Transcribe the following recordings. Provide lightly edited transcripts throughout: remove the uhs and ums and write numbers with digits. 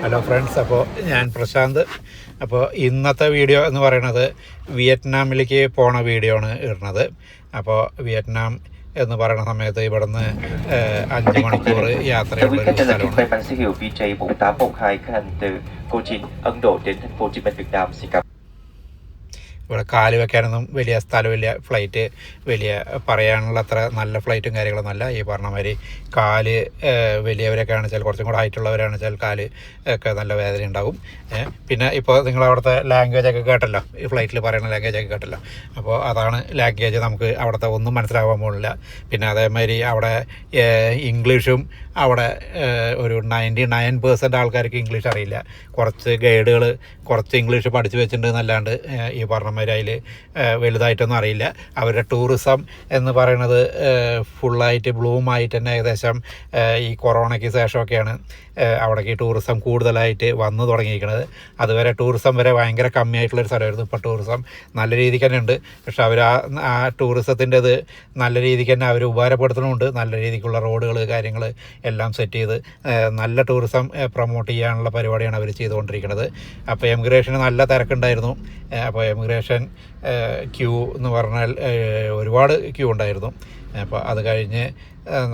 Hello friends, അപ്പോൾ ഞാൻ പ്രശാന്ത്. അപ്പോൾ ഇന്നത്തെ വീഡിയോ എന്ന് പറയുന്നത് വിയറ്റ്നാമിലേക്ക് പോണ വീഡിയോ ആണ് ഇടുന്നത്. അപ്പോൾ വിയറ്റ്നാം എന്ന് പറയുന്ന സമയത്ത് ഇവിടുന്ന് 5 മണിക്കൂർ യാത്രയുള്ളൊരു സ്ഥലമാണ്. ഇവിടെ കാല് വെക്കാനൊന്നും വലിയ സ്ഥലമില്ല. ഫ്ലൈറ്റ് വലിയ പറയാനുള്ള അത്ര നല്ല ഫ്ലൈറ്റും കാര്യങ്ങളൊന്നും അല്ല. ഈ പറഞ്ഞ മാതിരി കാല് വലിയവരൊക്കെ ആണെന്ന് വെച്ചാൽ, കുറച്ചും കൂടെ ഹൈറ്റുള്ളവരാണെന്ന് വെച്ചാൽ കാല് ഒക്കെ നല്ല വേദന ഉണ്ടാകും. പിന്നെ ഇപ്പോൾ നിങ്ങൾ അവിടുത്തെ ലാംഗ്വേജൊക്കെ കേട്ടല്ലോ, ഈ ഫ്ലൈറ്റിൽ പറയുന്ന ലാംഗ്വേജൊക്കെ കേട്ടല്ലോ. അപ്പോൾ അതാണ് ലാംഗ്വേജ്. നമുക്ക് അവിടുത്തെ ഒന്നും മനസ്സിലാകാൻ പോകുന്നില്ല. പിന്നെ അതേമാതിരി അവിടെ ഇംഗ്ലീഷും അവിടെ ഒരു 99% ആൾക്കാർക്ക് ഇംഗ്ലീഷ് അറിയില്ല. കുറച്ച് ഗൈഡുകൾ കുറച്ച് ഇംഗ്ലീഷ് പഠിച്ചു വെച്ചിട്ടുണ്ട് എന്നല്ലാണ്ട് ഈ പറഞ്ഞമാതിരി അതിൽ വലുതായിട്ടൊന്നും അറിയില്ല. അവരുടെ ടൂറിസം എന്ന് പറയുന്നത് ഫുള്ളായിട്ട് ബ്ലൂമായിട്ട് തന്നെ ഏകദേശം ഈ കൊറോണയ്ക്ക് ശേഷമൊക്കെയാണ് അവിടേക്ക് ടൂറിസം കൂടുതലായിട്ട് വന്നു തുടങ്ങിയിരിക്കുന്നത്. അതുവരെ ടൂറിസം വരെ ഭയങ്കര കമ്മിയായിട്ടുള്ളൊരു സ്ഥലമായിരുന്നു. ഇപ്പോൾ ടൂറിസം നല്ല രീതിക്ക് തന്നെ ഉണ്ട്. പക്ഷെ അവർ ആ ടൂറിസത്തിൻ്റെ ഇത് നല്ല രീതിക്ക് തന്നെ അവർ ഉപകാരപ്പെടുത്തുന്നുമുണ്ട്. നല്ല രീതിക്കുള്ള റോഡുകൾ കാര്യങ്ങൾ എല്ലാം സെറ്റ് ചെയ്ത് നല്ല ടൂറിസം പ്രൊമോട്ട് ചെയ്യാനുള്ള പരിപാടിയാണ് അവർ ചെയ്തുകൊണ്ടിരിക്കുന്നത്. അപ്പോൾ എമിഗ്രേഷന് നല്ല തിരക്കുണ്ടായിരുന്നു. അപ്പോൾ എമിഗ്രേഷൻ ക്യൂ എന്ന് പറഞ്ഞാൽ ഒരുപാട് ക്യൂ ഉണ്ടായിരുന്നു. അപ്പോൾ അത് കഴിഞ്ഞ്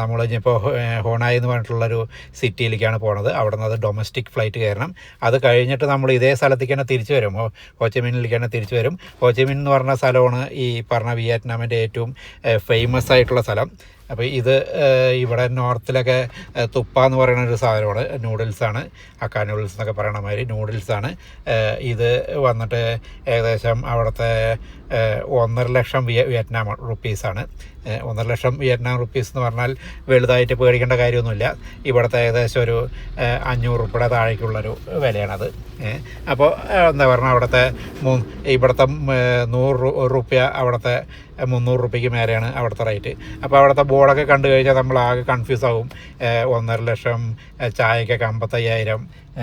നമ്മൾ ഇനിയിപ്പോൾ ഹോണായി എന്ന് പറഞ്ഞിട്ടുള്ളൊരു സിറ്റിയിലേക്കാണ് പോണത്. അവിടെ നിന്ന് അത് ഡൊമസ്റ്റിക് ഫ്ലൈറ്റ് കയറണം. അത് കഴിഞ്ഞിട്ട് നമ്മൾ ഇതേ സ്ഥലത്തേക്ക് തന്നെ തിരിച്ചു വരും, ഹോച്ചിമിന്നിലേക്ക് തന്നെ തിരിച്ചു വരും. ഹോച്ചിമിൻ എന്ന് പറഞ്ഞ സ്ഥലമാണ് ഈ പറഞ്ഞ വിയറ്റ്നാമിൻ്റെ ഏറ്റവും ഫേമസ് ആയിട്ടുള്ള സ്ഥലം. അപ്പോൾ ഇത് ഇവിടെ നോർത്തിലൊക്കെ തുപ്പ എന്ന് പറയുന്ന ഒരു സാധനമാണ്. നൂഡിൽസാണ്, അക്ക നൂഡിൽസ് എന്നൊക്കെ പറയണ മാതിരി നൂഡിൽസാണ്. ഇത് വന്നിട്ട് ഏകദേശം അവിടുത്തെ 1.5 ലക്ഷം വിയറ്റ്നാം റുപ്പീസാണ്. 1.5 ലക്ഷം വിയറ്റ്നാം റുപ്പീസ് എന്ന് പറഞ്ഞാൽ വലുതായിട്ട് പേടിക്കേണ്ട കാര്യമൊന്നുമില്ല. ഇവിടുത്തെ ഏകദേശം ഒരു 500 റുപ്പിയുടെ താഴേക്കുള്ളൊരു വിലയാണത്. അപ്പോൾ എന്താ പറഞ്ഞാൽ അവിടുത്തെ ഇവിടുത്തെ 100 റുപ്യ അവിടുത്തെ 300 റുപ്യക്ക് മേലെയാണ് അവിടുത്തെ റേറ്റ്. അപ്പോൾ അവിടുത്തെ ബോർഡൊക്കെ കണ്ടു കഴിഞ്ഞാൽ നമ്മൾ ആകെ കൺഫ്യൂസ് ആകും. 1.5 ലക്ഷം ചായക്കൊക്കെ 55,000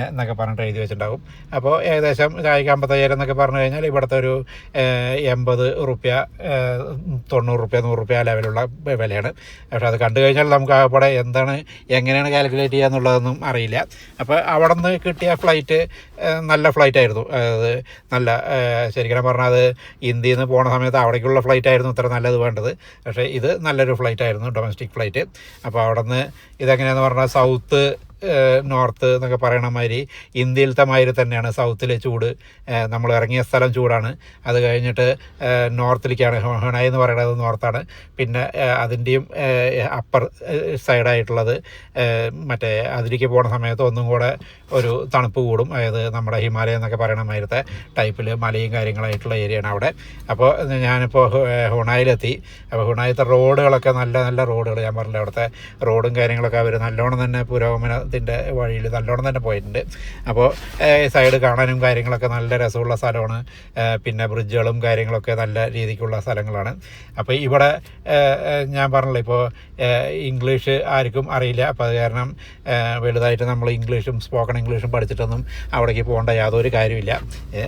എന്നൊക്കെ പറഞ്ഞിട്ട് എഴുതി വെച്ചിട്ടുണ്ടാകും. അപ്പോൾ ഏകദേശം ചായക്ക് 55,000 എന്നൊക്കെ പറഞ്ഞു കഴിഞ്ഞാൽ ഇവിടുത്തെ ഒരു 80 റുപ്യ 90 റുപ്യ 100 റുപ്യ ലെവലുള്ള വിലയാണ്. പക്ഷേ അത് കണ്ടു കഴിഞ്ഞാൽ നമുക്ക് അവിടെ എങ്ങനെയാണ് കാൽക്കുലേറ്റ് ചെയ്യുക എന്നുള്ളതൊന്നും അറിയില്ല. അപ്പോൾ അവിടെ നിന്ന് കിട്ടിയ ഫ്ലൈറ്റ് നല്ല ഫ്ലൈറ്റായിരുന്നു. അത് നല്ല ശരിക്കും പറഞ്ഞാൽ അത് ഇന്ത്യയിൽ നിന്ന് പോണ സമയത്ത് അവിടേക്കുള്ള ഫ്ലൈറ്റായിരുന്നു ഇത്ര നല്ലത് വേണ്ടത്. പക്ഷേ ഇത് നല്ലൊരു ഫ്ലൈറ്റായിരുന്നു, ഡൊമസ്റ്റിക് ഫ്ലൈറ്റ്. അപ്പോൾ അവിടെ നിന്ന് ഇതെങ്ങനെയാണെന്ന് പറഞ്ഞാൽ സൗത്ത് നോർത്ത് എന്നൊക്കെ പറയണ മാതിരി ഇന്ത്യയിലത്തെ മാതിരി തന്നെയാണ്. സൗത്തിലെ ചൂട്, നമ്മൾ ഇറങ്ങിയ സ്ഥലം ചൂടാണ്. അത് കഴിഞ്ഞിട്ട് നോർത്തിലേക്കാണ്, ഹൊണായി എന്ന് പറയുന്നത് നോർത്താണ്. പിന്നെ അതിൻ്റെയും അപ്പർ സൈഡായിട്ടുള്ളത് മറ്റേ അതിലേക്ക് പോണ സമയത്ത് ഒന്നും കൂടെ ഒരു തണുപ്പ് കൂടും. അതായത് നമ്മുടെ ഹിമാലയം എന്നൊക്കെ പറയണ മാതിരത്തെ ടൈപ്പിൽ മലയും കാര്യങ്ങളായിട്ടുള്ള ഏരിയയാണ് അവിടെ. അപ്പോൾ ഞാനിപ്പോൾ ഹുണായിലെത്തി. അപ്പോൾ ഹുണായിലത്തെ റോഡുകളൊക്കെ നല്ല നല്ല റോഡുകൾ, ഞാൻ പറഞ്ഞില്ല അവിടുത്തെ റോഡും കാര്യങ്ങളൊക്കെ അവർ നല്ലോണം തന്നെ പുരോഗമനത്തിൻ്റെ വഴിയിൽ നല്ലോണം തന്നെ പോയിട്ടുണ്ട്. അപ്പോൾ സൈഡ് കാണാനും കാര്യങ്ങളൊക്കെ നല്ല രസമുള്ള സ്ഥലമാണ്. പിന്നെ ബ്രിഡ്ജുകളും കാര്യങ്ങളൊക്കെ നല്ല രീതിക്കുള്ള സ്ഥലങ്ങളാണ്. അപ്പോൾ ഇവിടെ ഞാൻ പറഞ്ഞില്ല, ഇപ്പോൾ ഇംഗ്ലീഷ് ആർക്കും അറിയില്ല. അപ്പോൾ അത് കാരണം വലുതായിട്ട് നമ്മൾ ഇംഗ്ലീഷും സ്പോക്കൺ ഇംഗ്ലീഷും പഠിച്ചിട്ടൊന്നും അവിടേക്ക് പോകേണ്ട യാതൊരു കാര്യമില്ല.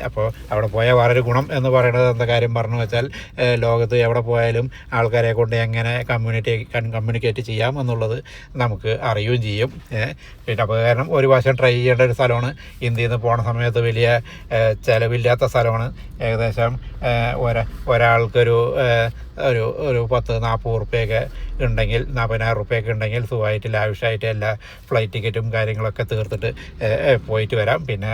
അപ്പോൾ അവിടെ പോയാൽ വളരെ ഗുണം എന്ന് പറയുന്നത് എന്താ കാര്യം പറഞ്ഞു വെച്ചാൽ, ലോകത്ത് എവിടെ പോയാലും ആൾക്കാരെ കൊണ്ട് എങ്ങനെ കമ്മ്യൂണിക്കേറ്റ് ചെയ്യാം എന്നുള്ളത് നമുക്ക് അറിയുകയും ചെയ്യും. പിന്നെ അപ്പോൾ കാരണം ഒരു വശം ട്രൈ ചെയ്യേണ്ട ഒരു സ്ഥലമാണ്. ഇന്ത്യയിൽ നിന്ന് പോണ സമയത്ത് വലിയ ചിലവില്ലാത്ത സ്ഥലമാണ്. ഏകദേശം ഒരാൾക്കൊരു ഒരു 10-40 റുപ്യൊക്കെ ഉണ്ടെങ്കിൽ, 40,000 റുപ്യൊക്കെ ഉണ്ടെങ്കിൽ സുഖമായിട്ട് ലാവിഷായിട്ട് എല്ലാ ഫ്ലൈറ്റ് ടിക്കറ്റും കാര്യങ്ങളൊക്കെ തീർത്തിട്ട് പോയിട്ട് വരാം. പിന്നെ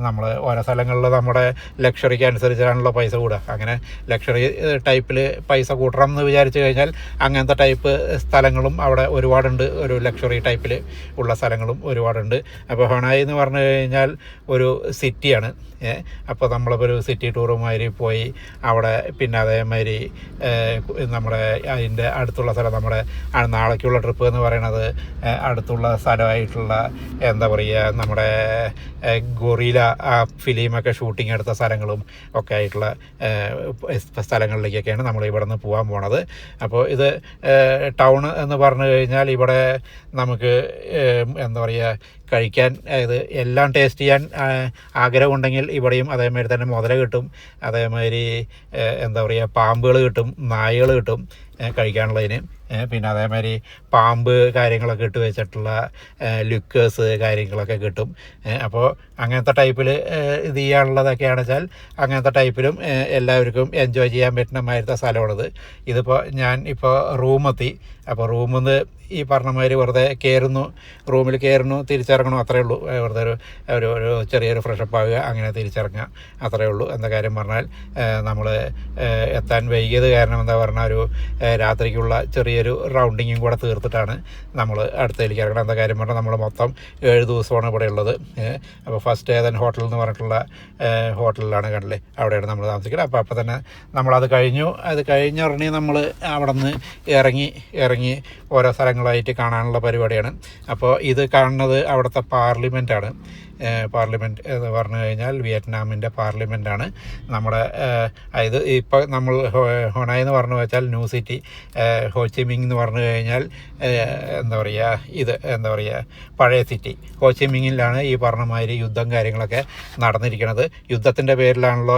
നമ്മൾ ഓരോ സ്ഥലങ്ങളിൽ നമ്മുടെ ലക്ഷറിക്ക് അനുസരിച്ചാണല്ലോ പൈസ കൂടുക. അങ്ങനെ ലക്ഷറി ടൈപ്പിൽ പൈസ കൂട്ടണം എന്ന് വിചാരിച്ചു കഴിഞ്ഞാൽ അങ്ങനത്തെ ടൈപ്പ് സ്ഥലങ്ങളും അവിടെ ഒരുപാടുണ്ട്. ഒരു ലക്ഷറി ടൈപ്പിൽ ഉള്ള സ്ഥലങ്ങളും ഒരുപാടുണ്ട്. അപ്പോൾ ഹൊണായി എന്ന് പറഞ്ഞു കഴിഞ്ഞാൽ ഒരു സിറ്റിയാണ്. അപ്പോൾ നമ്മളിപ്പോൾ ഒരു സിറ്റി ടൂറുമാതിരി പോയി അവിടെ പിന്നെ അതേമാതിരി നമ്മുടെ അതിൻ്റെ അടുത്തുള്ള സ്ഥലം, നമ്മുടെ നാളേക്കുള്ള ട്രിപ്പ് എന്ന് പറയുന്നത് അടുത്തുള്ള സ്ഥലമായിട്ടുള്ള എന്താ പറയുക, നമ്മുടെ ഗൊറീല ആ ഫിലിമൊക്കെ ഷൂട്ടിംഗ് എടുത്ത സ്ഥലങ്ങളും ഒക്കെ ആയിട്ടുള്ള സ്ഥലങ്ങളിലേക്കൊക്കെയാണ് നമ്മൾ ഇവിടെ നിന്ന് പോകാൻ പോണത്. അപ്പോൾ ഇത് ടൗൺ എന്ന് പറഞ്ഞു കഴിഞ്ഞാൽ ഇവിടെ നമുക്ക് എന്താ പറയുക, കഴിക്കാൻ, അതായത് എല്ലാം ടേസ്റ്റ് ചെയ്യാൻ ആഗ്രഹമുണ്ടെങ്കിൽ ഇവിടെയും അതേമാതിരി തന്നെ മുതല കിട്ടും. അതേമാതിരി എന്താ പറയുക, പാമ്പുകൾ കിട്ടും, നായകൾ കിട്ടും കഴിക്കാനുള്ളതിന്. പിന്നെ അതേമാതിരി പാമ്പ് കാര്യങ്ങളൊക്കെ ഇട്ട് വെച്ചിട്ടുള്ള ലുക്കേഴ്സ് കാര്യങ്ങളൊക്കെ കിട്ടും. അപ്പോൾ അങ്ങനത്തെ ടൈപ്പിൽ ഇത് ചെയ്യാനുള്ളതൊക്കെയാണെന്ന് വെച്ചാൽ അങ്ങനത്തെ ടൈപ്പിലും എല്ലാവർക്കും എൻജോയ് ചെയ്യാൻ പറ്റുന്ന മാതിരത്തെ സ്ഥലമാണിത്. ഇതിപ്പോൾ ഞാൻ ഇപ്പോൾ റൂമെത്തി. അപ്പോൾ റൂമിൽ നിന്ന് ഈ പറഞ്ഞ മാതിരി വെറുതെ കയറുന്നു, റൂമിൽ കയറുന്നു, തിരിച്ചിറങ്ങണു, അത്രയേ ഉള്ളൂ. വെറുതെ ഒരു ചെറിയൊരു ഫ്രഷപ്പ് ആവുക, അങ്ങനെ തിരിച്ചിറങ്ങുക, അത്രയേ ഉള്ളൂ. എന്താ കാര്യം പറഞ്ഞാൽ നമ്മൾ എത്താൻ വൈകിയത് കാരണം എന്താ പറഞ്ഞാൽ ഒരു രാത്രിക്കുള്ള ചെറിയൊരു റൗണ്ടിങ്ങും കൂടെ തീർത്തിട്ടാണ് നമ്മൾ അടുത്തേക്ക് ഇറങ്ങണം. എന്താ കാര്യം പറഞ്ഞാൽ നമ്മൾ മൊത്തം 7 ദിവസമാണ് ഇവിടെ ഉള്ളത്. അപ്പോൾ ഫസ്റ്റ് ഏതൻ ഹോട്ടൽ എന്ന് പറഞ്ഞിട്ടുള്ള ഹോട്ടലിലാണ്, കണ്ടില്ലേ, അവിടെയാണ് നമ്മൾ താമസിക്കുന്നത്. അപ്പോൾ തന്നെ നമ്മളത് കഴിഞ്ഞു. അത് കഴിഞ്ഞുടനെ നമ്മൾ അവിടെ നിന്ന് ഇറങ്ങി ഓരോ സ്ഥലങ്ങളായിട്ട് കാണാനുള്ള പരിപാടിയാണ്. അപ്പോൾ ഇത് കാണുന്നത് അവിടുത്തെ പാർലമെൻറ്റാണ്. പാർലമെൻറ്റ് എന്ന് പറഞ്ഞു കഴിഞ്ഞാൽ വിയറ്റ്നാമിൻ്റെ പാർലമെൻറ്റാണ്. നമ്മുടെ ഇത് ഇപ്പോൾ നമ്മൾ ഹൊനായ് എന്ന് പറഞ്ഞു വെച്ചാൽ ന്യൂ സിറ്റി, ഹോച്ചിമിങ് എന്ന് പറഞ്ഞു കഴിഞ്ഞാൽ എന്താ പറയുക പഴയ സിറ്റി. ഹോച്ചിമിങ്ങിലാണ് ഈ പറഞ്ഞ മാതിരി യുദ്ധം കാര്യങ്ങളൊക്കെ നടന്നിരിക്കുന്നത്. യുദ്ധത്തിൻ്റെ പേരിലാണല്ലോ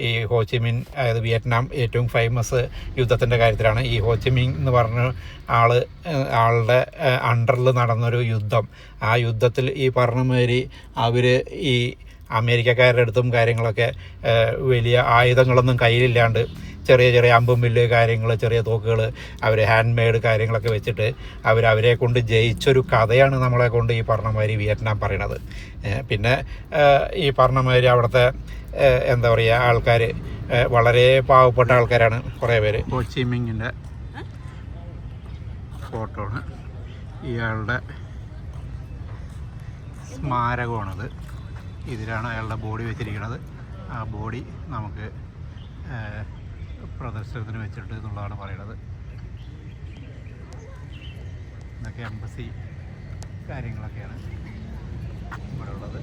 ഈ ഹോച്ചിമിൻ, അതായത് വിയറ്റ്നാം ഏറ്റവും ഫേമസ് യുദ്ധത്തിൻ്റെ കാര്യത്തിലാണ്. ഈ ഹോച്ചിമിങ് എന്ന് പറഞ്ഞ ആളുടെ അണ്ടറിൽ നടന്നൊരു യുദ്ധം. ആ യുദ്ധത്തിൽ ഈ പറഞ്ഞ മാതിരി അവർ ഈ അമേരിക്കക്കാരുടെ അടുത്തും കാര്യങ്ങളൊക്കെ വലിയ ആയുധങ്ങളൊന്നും കയ്യിലില്ലാണ്ട് ചെറിയ അമ്പും വില്ല് കാര്യങ്ങൾ, ചെറിയ തോക്കുകൾ, അവർ ഹാൻഡ് മെയ്ഡ് കാര്യങ്ങളൊക്കെ വെച്ചിട്ട് അവരെ കൊണ്ട് ജയിച്ചൊരു കഥയാണ് നമ്മളെ കൊണ്ട് ഈ പറഞ്ഞ മാതിരി വിയറ്റ്നാം പറയണത്. പിന്നെ ഈ പറഞ്ഞ മാതിരി അവിടുത്തെ എന്താ പറയുക ആൾക്കാർ വളരെ പാവപ്പെട്ട ആൾക്കാരാണ് കുറേ പേര്. ഹോച്ചിമിങ്ങിൻ്റെ ഫോട്ടോ ആണ്, ഇയാളുടെ സ്മാരകമാണത്. ഇതിലാണ് അയാളുടെ ബോഡി വെച്ചിരിക്കുന്നത്. ആ ബോഡി നമുക്ക് പ്രദർശനത്തിന് വെച്ചിട്ട് എന്നുള്ളതാണ് പറയുന്നത്. ഇതൊക്കെ എംബസി കാര്യങ്ങളൊക്കെയാണ് ഇവിടെ ഉള്ളത്.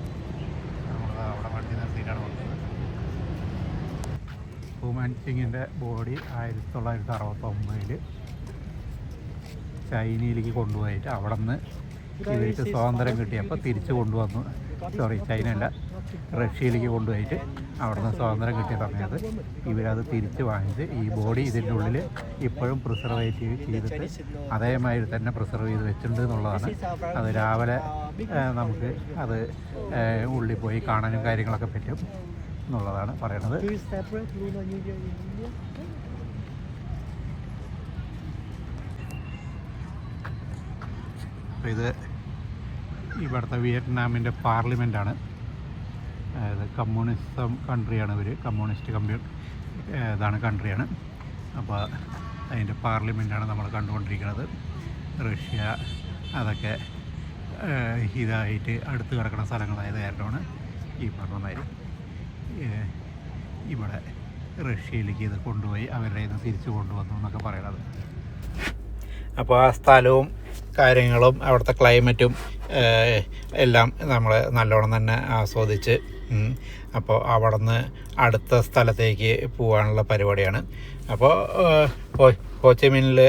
നമ്മൾ അവിടെ വണ്ടി നിർത്തിയിട്ടാണ് വന്നത്. ഹുമാൻ സിംഗിൻ്റെ ബോഡി 1969 ചൈനയിലേക്ക് കൊണ്ടുപോയിട്ട് അവിടെ നിന്ന് ഇവർക്ക് സ്വാതന്ത്ര്യം കിട്ടിയപ്പോൾ തിരിച്ച് കൊണ്ടുവന്നു. ചൈനയല്ല, റഷ്യയിലേക്ക് കൊണ്ടുപോയിട്ട് അവിടെ നിന്ന് സ്വാതന്ത്ര്യം കിട്ടിയ സമയത്ത് ഇവരത് തിരിച്ച് വാങ്ങിച്ച് ഈ ബോഡി ഇതിൻ്റെ ഉള്ളിൽ ഇപ്പോഴും പ്രിസർവേറ്റീവ് ചെയ്തിട്ട് അതേമാതിരി തന്നെ പ്രിസർവ് ചെയ്ത് വെച്ചിട്ടുണ്ട് എന്നുള്ളതാണ്. അത് രാവിലെ നമുക്ക് അത് ഉള്ളിൽ പോയി കാണാനും കാര്യങ്ങളൊക്കെ പറ്റും എന്നുള്ളതാണ് പറയണത്. അപ്പോൾ ഇത് ഇവിടുത്തെ വിയറ്റ്നാമിൻ്റെ പാർലമെൻറ്റാണ്. അതായത് കമ്മ്യൂണിസം കൺട്രിയാണ് ഇവർ, കമ്മ്യൂണിസ്റ്റ് ഇതാണ് കൺട്രിയാണ്. അപ്പോൾ അതിൻ്റെ പാർലമെൻറ്റാണ് നമ്മൾ കണ്ടുകൊണ്ടിരിക്കുന്നത്. റഷ്യ അതൊക്കെ ഇതായിട്ട് അടുത്ത് കിടക്കുന്ന സ്ഥലങ്ങളായത് കാരണമാണ് ഈ പറഞ്ഞ മാതിരി ഇവിടെ റഷ്യയിലേക്ക് ഇത് കൊണ്ടുപോയി അവരുടെ നിന്ന് തിരിച്ചു കൊണ്ടുവന്നു എന്നൊക്കെ പറയണത്. അപ്പോൾ ആ സ്ഥലവും കാര്യങ്ങളും അവിടുത്തെ ക്ലൈമറ്റും എല്ലാം നമ്മൾ നല്ലോണം തന്നെ ആസ്വദിച്ച് അപ്പോൾ അവിടെ നിന്ന് അടുത്ത സ്ഥലത്തേക്ക് പോകാനുള്ള പരിപാടിയാണ്. അപ്പോൾ ഹോച്ചിമിനിൽ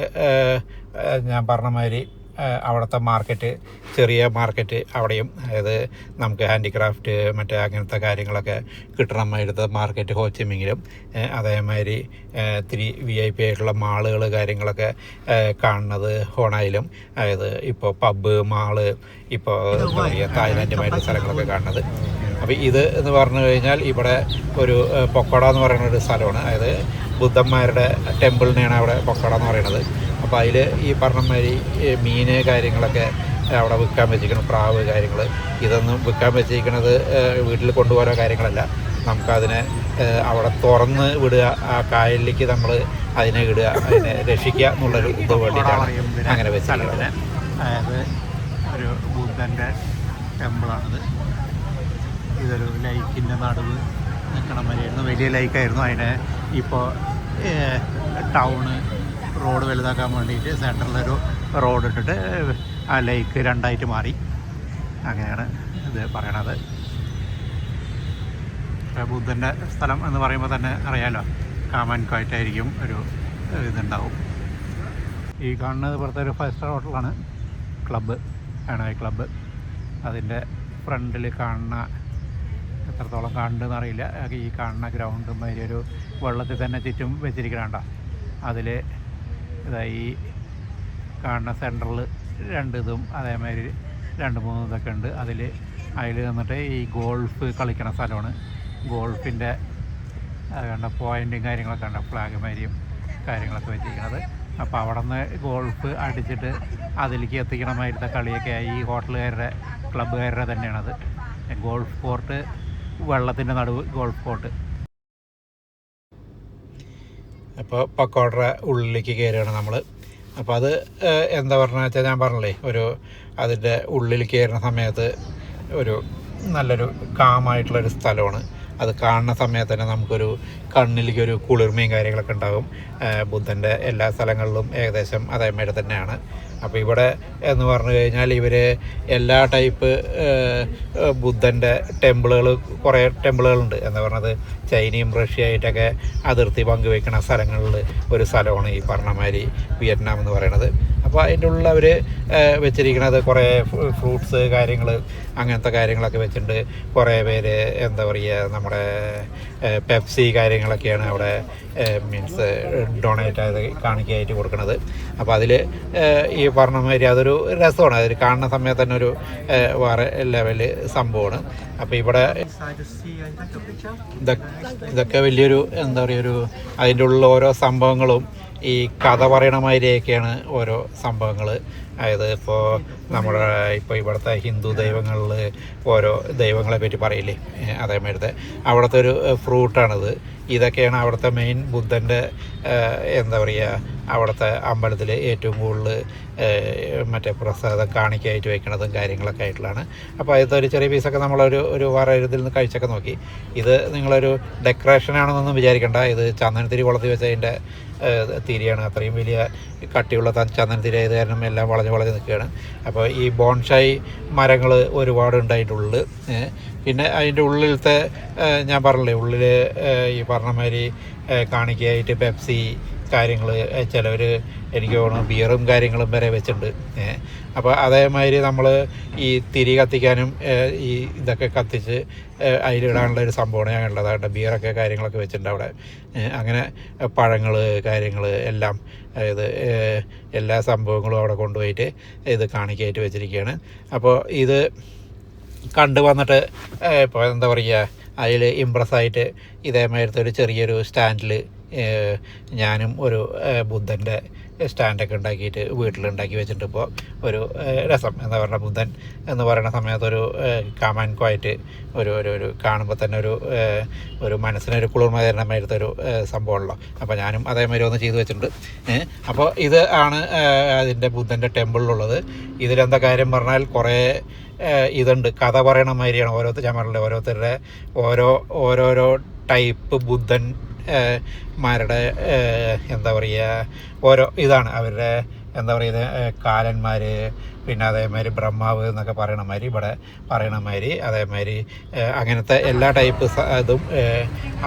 ഞാൻ പറഞ്ഞ മാതിരി അവിടുത്തെ മാർക്കറ്റ്, ചെറിയ മാർക്കറ്റ് അവിടെയും, അതായത് നമുക്ക് ഹാൻഡിക്രാഫ്റ്റ് മറ്റേ അങ്ങനത്തെ കാര്യങ്ങളൊക്കെ കിട്ടണമായിരുന്ന മാർക്കറ്റ് ഹോച്ചിമിങ്ങിലും, അതേമാതിരി ഇത്തിരി VIP ആയിട്ടുള്ള മാളുകൾ കാര്യങ്ങളൊക്കെ കാണുന്നത് ഹോണായിലും. അതായത് ഇപ്പോൾ പബ്ബ്, മാള്, ഇപ്പോൾ എന്താ പറയുക തായ്ലാൻഡുമായിട്ട് സ്ഥലങ്ങളൊക്കെ കാണുന്നത്. അപ്പോൾ ഇത് എന്ന് പറഞ്ഞു കഴിഞ്ഞാൽ ഇവിടെ ഒരു പൊക്കോട എന്ന് പറയുന്ന ഒരു സ്ഥലമാണ്. അതായത് ബുദ്ധന്മാരുടെ ടെമ്പിളിനെയാണ് അവിടെ പൊക്കോട എന്ന് പറയുന്നത്. അപ്പോൾ അതിൽ ഈ പറഞ്ഞ മാതിരി മീന് കാര്യങ്ങളൊക്കെ അവിടെ വിൽക്കാൻ വെച്ചിരിക്കണം, പ്രാവ് കാര്യങ്ങൾ. ഇതൊന്നും വിൽക്കാൻ വെച്ചിരിക്കുന്നത് വീട്ടിൽ കൊണ്ടുപോകാനോ കാര്യങ്ങളല്ല, നമുക്കതിനെ അവിടെ തുറന്ന് വിടുക, ആ കായലിലേക്ക് നമ്മൾ അതിനെ ഇടുക, അതിനെ രക്ഷിക്കുക എന്നുള്ളൊരു ഇത് വേണ്ടിയിട്ടാണ് അങ്ങനെ വെച്ചിരിക്കുന്നത്. അതായത് ഒരു ബുദ്ധൻ്റെ ടെമ്പിളാണിത്. ഇതൊരു ലൈക്കിൻ്റെ നടുവ് നിൽക്കണ മാതിരിയായിരുന്നു, വലിയ ലൈക്കായിരുന്നു. അതിനെ ഇപ്പോൾ ടൗണ് റോഡ് വലുതാക്കാൻ വേണ്ടിയിട്ട് സെൻറ്ററിലൊരു റോഡ് ഇട്ടിട്ട് ആ ലേക്ക് രണ്ടായിട്ട് മാറി. അങ്ങനെയാണ് ഇത് പറയണത്. ബുദ്ധൻ്റെ സ്ഥലം എന്ന് പറയുമ്പോൾ തന്നെ അറിയാമല്ലോ, കാമാൻകായിട്ടായിരിക്കും ഒരു ഇതുണ്ടാവും. ഈ കാണുന്നത് ഇവിടുത്തെ ഒരു 5 സ്റ്റാർ ഹോട്ടലാണ്, ക്ലബ്ബ്, ഹണോയ് ക്ലബ്ബ്. അതിൻ്റെ ഫ്രണ്ടിൽ കാണുന്ന, എത്രത്തോളം കാണുന്നുണ്ടെന്ന് അറിയില്ല, ഈ കാണുന്ന ഗ്രൗണ്ട് മാതിരി ഒരു വെള്ളത്തിൽ തന്നെ ചുറ്റും വെച്ചിരിക്കണ. അതിൽ ഈ കാണുന്ന സെൻറ്ററിൽ 2 ഇതും അതേമാതിരി 2-3 ഇതൊക്കെ ഉണ്ട്. അതിൽ വന്നിട്ട് ഈ ഗോൾഫ് കളിക്കണ സ്ഥലമാണ്. ഗോൾഫിൻ്റെ കണ്ട പോയിൻറ്റും കാര്യങ്ങളൊക്കെ ഉണ്ട്, ഫ്ലാഗ് മാരിയും കാര്യങ്ങളൊക്കെ വെച്ചിരിക്കുന്നത്. അപ്പോൾ അവിടെ നിന്ന് ഗോൾഫ് അടിച്ചിട്ട് അതിലേക്ക് എത്തിക്കണമായിരുന്ന കളിയൊക്കെ ഈ ഹോട്ടലുകാരുടെ ക്ലബ്ബുകാരുടെ തന്നെയാണത്. ഗോൾഫ് കോർട്ട്, വെള്ളത്തിൻ്റെ നടുവ് ഗോൾഫ് കോർട്ട്. അപ്പോൾ പക്കോടയുടെ ഉള്ളിലേക്ക് കയറുകയാണ് നമ്മൾ. അപ്പോൾ അത് എന്താ പറഞ്ഞാൽ വെച്ചാൽ ഞാൻ പറഞ്ഞില്ലേ, അതിൻ്റെ ഉള്ളിൽ കയറുന്ന സമയത്ത് നല്ലൊരു കാമായിട്ടുള്ളൊരു സ്ഥലമാണ്. അത് കാണുന്ന സമയത്ത് തന്നെ നമുക്കൊരു കണ്ണിലേക്കൊരു കുളിർമയും കാര്യങ്ങളൊക്കെ ഉണ്ടാകും. ബുദ്ധൻ്റെ എല്ലാ സ്ഥലങ്ങളിലും ഏകദേശം അതേമാതിരി തന്നെയാണ്. അപ്പോൾ ഇവിടെ എന്ന് പറഞ്ഞു കഴിഞ്ഞാൽ ഇവർ എല്ലാ ടൈപ്പ് ബുദ്ധൻ്റെ കുറേ ടെമ്പിളുകളുണ്ട്. എന്താ പറഞ്ഞത്, ചൈനയും റഷ്യയായിട്ടൊക്കെ അതിർത്തി പങ്കുവയ്ക്കുന്ന സ്ഥലങ്ങളിൽ ഒരു സ്ഥലമാണ് ഈ പറഞ്ഞമാതിരി വിയറ്റ്നാം എന്ന് പറയുന്നത്. അപ്പോൾ അതിൻ്റെ ഉള്ളിൽ അവർ വെച്ചിരിക്കുന്നത് കുറേ ഫ്രൂട്ട്സ് കാര്യങ്ങൾ അങ്ങനത്തെ കാര്യങ്ങളൊക്കെ വെച്ചിട്ടുണ്ട്. കുറേ പേര് എന്താ പറയുക, നമ്മുടെ പെപ്സി കാര്യങ്ങളൊക്കെയാണ് അവിടെ മീൻസ് ഡൊണേറ്റ് ആയത് കാണിക്കായിട്ട് കൊടുക്കുന്നത്. അപ്പോൾ അതിൽ ഈ പറഞ്ഞ മാതിരി അതൊരു രസമാണ്. അതിൽ കാണുന്ന സമയത്ത് തന്നെ ഒരു വേറെ ലെവല് സംഭവമാണ്. അപ്പോൾ ഇവിടെ ഇതൊക്കെ വലിയൊരു എന്താ പറയുക, അതിൻ്റെ ഉള്ളിൽ ഓരോ സംഭവങ്ങളും ഈ കഥ പറയണ മാതിരിയൊക്കെയാണ് ഓരോ സംഭവങ്ങൾ. അതായത് ഇപ്പോൾ ഇവിടുത്തെ ഹിന്ദു ദൈവങ്ങളിൽ ഓരോ ദൈവങ്ങളെ പറ്റി പറയില്ലേ, അതേമാതിരത്തെ അവിടുത്തെ ഒരു ഫ്രൂട്ടാണിത്. ഇതൊക്കെയാണ് അവിടുത്തെ മെയിൻ ബുദ്ധൻ്റെ എന്താ പറയുക, അവിടുത്തെ അമ്പലത്തിൽ ഏറ്റവും കൂടുതൽ മറ്റേ പ്രസാദം കാണിക്കായിട്ട് വയ്ക്കണതും കാര്യങ്ങളൊക്കെ ആയിട്ടുള്ളതാണ്. അപ്പോൾ അതിലത്തെ ഒരു ചെറിയ പീസൊക്കെ നമ്മളൊരു വേറെ ഇതിൽ നിന്ന് കഴിച്ചൊക്കെ നോക്കി. ഇത് നിങ്ങളൊരു ഡെക്കറേഷനാണെന്നൊന്നും വിചാരിക്കേണ്ട. ഇത് ചന്ദനത്തിരി കുളത്തി വെച്ചതിൻ്റെ തിരിയാണ്. അത്രയും വലിയ കട്ടിയുള്ള ചന്ദനത്തിരി ആയത് കാരണം എല്ലാം വളഞ്ഞ് നിൽക്കുകയാണ്. അപ്പോൾ ഈ ബോൺഷായി മരങ്ങൾ ഒരുപാട് ഉണ്ടായിട്ടുള്ളത്. പിന്നെ അതിൻ്റെ ഉള്ളിലത്തെ ഞാൻ പറഞ്ഞില്ലേ, ഉള്ളിൽ ഈ പറഞ്ഞ മാതിരി കാണിക്കായിട്ട് പെപ്സി കാര്യങ്ങൾ, ചിലവർ എനിക്ക് തോന്നുന്നു ബിയറും കാര്യങ്ങളും വരെ വെച്ചിട്ടുണ്ട്. അപ്പോൾ അതേമാതിരി നമ്മൾ ഈ തിരി കത്തിക്കാനും ഈ ഇതൊക്കെ കത്തിച്ച് അതിലിടാനുള്ള ഒരു സംഭവമാണ് ഞാൻ ഉള്ളത്. അവിടെ ബിയറൊക്കെ കാര്യങ്ങളൊക്കെ വെച്ചിട്ടുണ്ട് അവിടെ. അങ്ങനെ പഴങ്ങൾ കാര്യങ്ങൾ എല്ലാം, അതായത് എല്ലാ സംഭവങ്ങളും അവിടെ കൊണ്ടുപോയിട്ട് ഇത് കാണിക്കായിട്ട് വെച്ചിരിക്കുകയാണ്. അപ്പോൾ ഇത് കണ്ടു വന്നിട്ട് ഇപ്പോൾ എന്താ പറയുക, അതിൽ ഇമ്പ്രസ്സായിട്ട് ഇതേമാതിരത്തെ ഒരു ചെറിയൊരു സ്റ്റാൻഡിൽ ഞാനും ഒരു ബുദ്ധൻ്റെ സ്റ്റാൻഡൊക്കെ ഉണ്ടാക്കിയിട്ട് വീട്ടിലുണ്ടാക്കി വെച്ചിട്ട് ഇപ്പോൾ ഒരു രസം. എന്താ പറയുക, ബുദ്ധൻ എന്ന് പറയുന്ന സമയത്തൊരു കാമാൻകോയായിട്ട് ഒരു കാണുമ്പോൾ തന്നെ ഒരു മനസ്സിനൊരു കുളിർമ തരണമായിരുന്ന ഒരു സംഭവമുള്ളൂ. അപ്പോൾ ഞാനും അതേമാതിരി ഒന്ന് ചെയ്തു വെച്ചിട്ടുണ്ട്. അപ്പോൾ ഇത് ആണ് അതിൻ്റെ ബുദ്ധൻ്റെ ടെമ്പിളിലുള്ളത്. ഇതിലെന്താ കാര്യം പറഞ്ഞാൽ കുറേ ഇതുണ്ട്, കഥ പറയണ മാതിരിയാണ്. ഞാൻ പറഞ്ഞില്ലേ, ഓരോരുത്തരുടെ ഓരോരോ ടൈപ്പ് ബുദ്ധൻ മാരുടെ എന്താ പറയുക, ഓരോ ഇതാണ് അവരുടെ എന്താ പറയുക, കാലന്മാർ, പിന്നെ അതേമാതിരി ബ്രഹ്മാവ് എന്നൊക്കെ പറയണ മാതിരി ഇവിടെ പറയണ മാതിരി അതേമാതിരി അങ്ങനത്തെ എല്ലാ ടൈപ്പ് ഇതും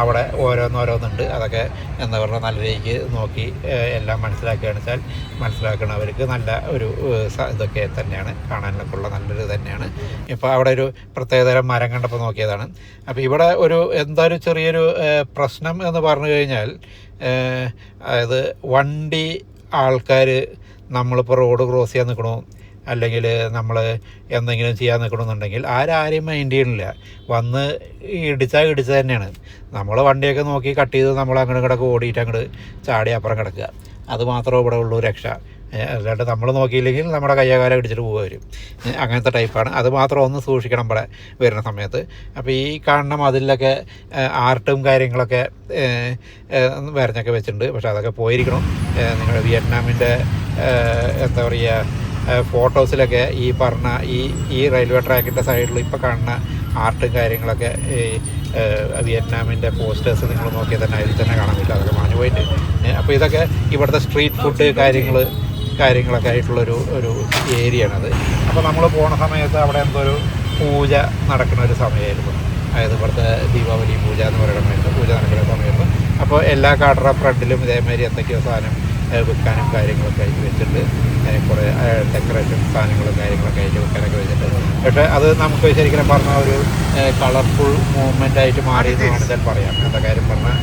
അവിടെ ഓരോന്നോരോന്നുണ്ട്. അതൊക്കെ എന്താ പറയുക, നല്ല രീതിക്ക് നോക്കി എല്ലാം മനസ്സിലാക്കുകയാണെന്ന് വെച്ചാൽ മനസ്സിലാക്കുന്നവർക്ക് നല്ല ഒരു ഇതൊക്കെ തന്നെയാണ്, കാണാനൊക്കെ ഉള്ള നല്ലൊരു തന്നെയാണ്. ഇപ്പോൾ അവിടെ ഒരു പ്രത്യേകതരം മരം കണ്ടപ്പോൾ നോക്കിയതാണ്. അപ്പോൾ ഇവിടെ ഒരു ചെറിയൊരു പ്രശ്നം എന്ന് പറഞ്ഞു കഴിഞ്ഞാൽ, അതായത് വണ്ടി ആൾക്കാർ നമ്മളിപ്പോൾ റോഡ് ക്രോസ് ചെയ്യാൻ നിൽക്കണോ അല്ലെങ്കിൽ നമ്മൾ എന്തെങ്കിലും ചെയ്യാൻ നിൽക്കണമെന്നുണ്ടെങ്കിൽ ആരെയും മൈൻഡ് ചെയ്യണില്ല. വന്ന് ഇടിച്ചാൽ തന്നെയാണ്. നമ്മൾ വണ്ടിയൊക്കെ നോക്കി കട്ട് ചെയ്ത് നമ്മൾ അങ്ങോട്ട് കിടക്ക് ഓടിയിട്ട് അങ്ങോട്ട് ചാടി അപ്പുറം കിടക്കുക. അത് മാത്രമേ ഇവിടെ ഉള്ളൂ രക്ഷ. അല്ലാണ്ട് നമ്മൾ നോക്കിയില്ലെങ്കിൽ നമ്മുടെ കയ്യാകാലം ഇടിച്ചിട്ട് പോകുക വരും. അങ്ങനത്തെ ടൈപ്പാണ്. അത് മാത്രം ഒന്ന് സൂക്ഷിക്കണം ഇവിടെ വരുന്ന സമയത്ത്. അപ്പോൾ ഈ കാണുന്ന മതിലൊക്കെ ആർട്ടും കാര്യങ്ങളൊക്കെ വരഞ്ഞൊക്കെ വെച്ചിട്ടുണ്ട്. പക്ഷെ അതൊക്കെ പോയിരിക്കണം. നിങ്ങളുടെ വിയറ്റ്നാമിൻ്റെ എന്താ പറയുക, ഫോട്ടോസിലൊക്കെ ഈ പറഞ്ഞ ഈ റെയിൽവേ ട്രാക്കിൻ്റെ സൈഡിൽ ഇപ്പോൾ കാണുന്ന ആർട്ടും കാര്യങ്ങളൊക്കെ ഈ വിയറ്റ്നാമിൻ്റെ പോസ്റ്റേഴ്സ് നിങ്ങൾ നോക്കിയാൽ തന്നെ അതിൽ തന്നെ കാണാൻ പറ്റില്ല. അതൊക്കെ മാഞ്ഞു പോയിട്ട്. അപ്പോൾ ഇതൊക്കെ ഇവിടുത്തെ സ്ട്രീറ്റ് ഫുഡ് കാര്യങ്ങളൊക്കെ ആയിട്ടുള്ളൊരു ഏരിയയാണത്. അപ്പോൾ നമ്മൾ പോണ സമയത്ത് അവിടെ ഒരു പൂജ നടക്കുന്ന ഒരു സമയമായിരുന്നു. അതായത് ഇവിടുത്തെ ദീപാവലി പൂജ എന്ന് പറയുന്ന സമയത്ത് പൂജ നടക്കുന്ന സമയത്ത്. അപ്പോൾ എല്ലാ കടയുടെ ഫ്രണ്ടിലും ഇതേമാതിരി എന്തൊക്കെയോ സാധനം വിൽക്കാനും കാര്യങ്ങളൊക്കെ ആയിട്ട് വെച്ചിട്ട് കുറേ ഡെക്കറേഷൻ സാധനങ്ങളും കാര്യങ്ങളൊക്കെ ആയിട്ട് വെക്കാനൊക്കെ വെച്ചിട്ട്. പക്ഷേ അത് നമുക്ക് ശരിക്കും പറഞ്ഞാൽ ഒരു കളർഫുൾ മൂവ്മെൻ്റ് ആയിട്ട് മാറിയെന്ന് വേണമെങ്കിൽ പറയാം. എന്താ കാര്യം പറഞ്ഞാൽ